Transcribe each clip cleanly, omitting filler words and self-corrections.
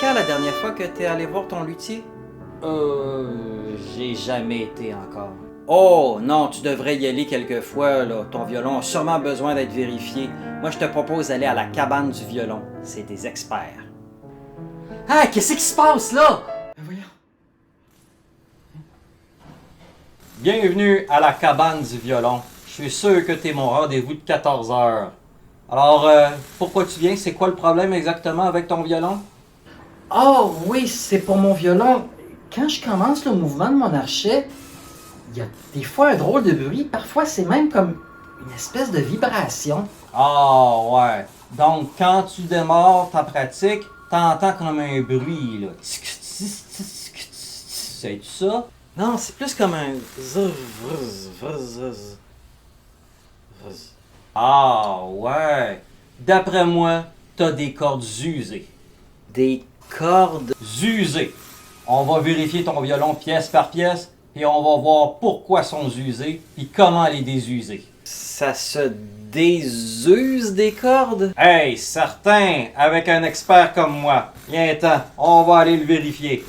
quand la dernière fois que t'es allé voir ton luthier? J'ai jamais été encore. Oh non, tu devrais y aller quelques fois, là. Ton violon a sûrement besoin d'être vérifié. Moi, je te propose d'aller à la cabane du violon. C'est des experts. Ah, qu'est-ce qui se passe là? Voyons. Bienvenue à la cabane du violon. Je suis sûr que t'es mon rendez-vous de 14 heures. Alors, pourquoi tu viens? C'est quoi le problème exactement avec ton violon? Oh oui, c'est pour mon violon. Quand je commence le mouvement de mon archet, il y a des fois un drôle de bruit. Parfois, c'est même comme une espèce de vibration. Ah ouais. Donc, quand tu démarres ta pratique, t'entends comme un bruit, là. C'est ça? Non, c'est plus comme un... Ah ouais. D'après moi, t'as des cordes usées. Des cordes... Usées. On va vérifier ton violon pièce par pièce et on va voir pourquoi sont usées et comment les désuser. Ça se désuse des cordes? Hey, certain, avec un expert comme moi. Viens-t'en, on va aller le vérifier.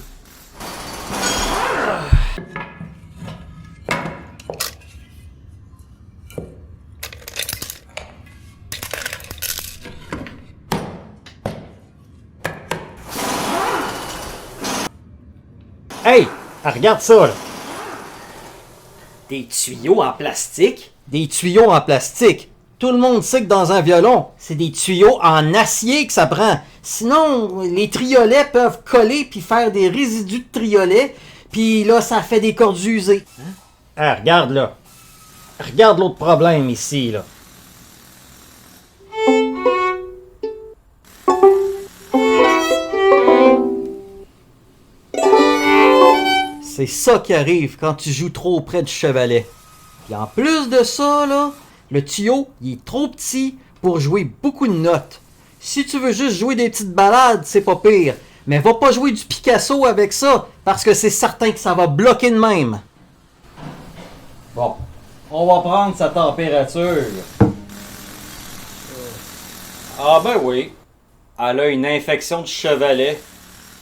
Hey! Regarde ça, là! Des tuyaux en plastique? Des tuyaux en plastique. Tout le monde sait que dans un violon, c'est des tuyaux en acier que ça prend. Sinon, les triolets peuvent coller puis faire des résidus de triolets, puis là, ça fait des cordes usées. Hein? Ah, regarde là. Regarde l'autre problème ici, là. C'est ça qui arrive quand tu joues trop près du chevalet. Puis en plus de ça, là, le tuyau, il est trop petit pour jouer beaucoup de notes. Si tu veux juste jouer des petites ballades, c'est pas pire. Mais va pas jouer du Picasso avec ça, parce que c'est certain que ça va bloquer de même. Bon, on va prendre sa température. Ah ben oui, elle a une infection du chevalet.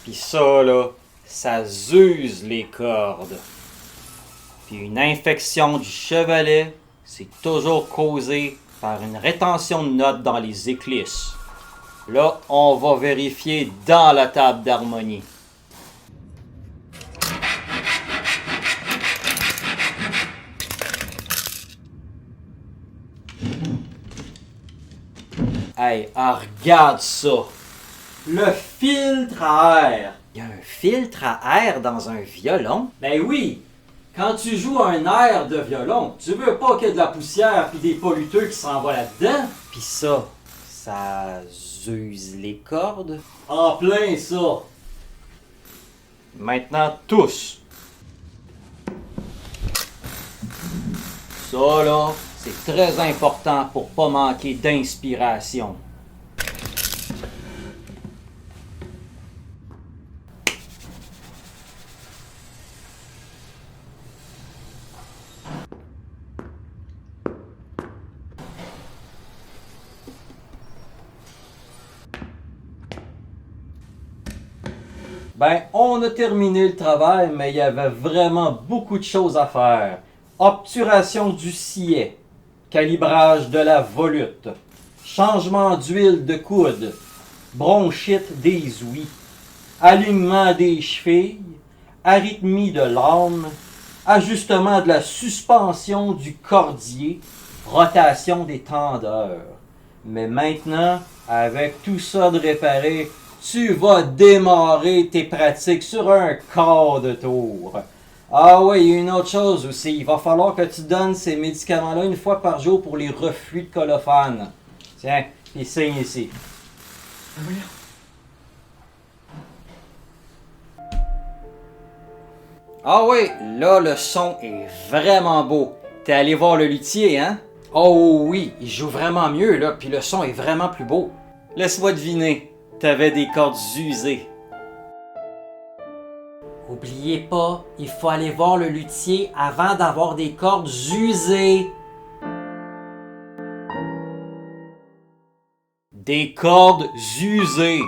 Puis ça, là, ça use les cordes. Puis une infection du chevalet, c'est toujours causé par une rétention de notes dans les éclisses. Là, on va vérifier dans la table d'harmonie. Hey, regarde ça! Le filtre à air! Il y a un filtre à air dans un violon? Ben oui! Quand tu joues un air de violon, tu veux pas qu'il y ait de la poussière puis des polluteux qui s'en vont là-dedans? Puis ça use les cordes? En plein ça! Maintenant, tous! Ça là, c'est très important pour pas manquer d'inspiration. Ben, on a terminé le travail, mais il y avait vraiment beaucoup de choses à faire. Obturation du sillet, calibrage de la volute, changement d'huile de coude, bronchite des ouïes, alignement des chevilles, arythmie de l'âme, ajustement de la suspension du cordier, rotation des tendeurs. Mais maintenant, avec tout ça de réparé, tu vas démarrer tes pratiques sur un quart de tour. Ah oui, il y a une autre chose aussi. Il va falloir que tu donnes ces médicaments-là une fois par jour pour les reflux de colophane. Tiens, puis signe ici. Ah oui, là le son est vraiment beau. T'es allé voir le luthier, hein? Oh oui, il joue vraiment mieux là, puis le son est vraiment plus beau. Laisse-moi deviner, t'avais des cordes usées. Oubliez pas, il faut aller voir le luthier avant d'avoir des cordes usées. Des cordes usées.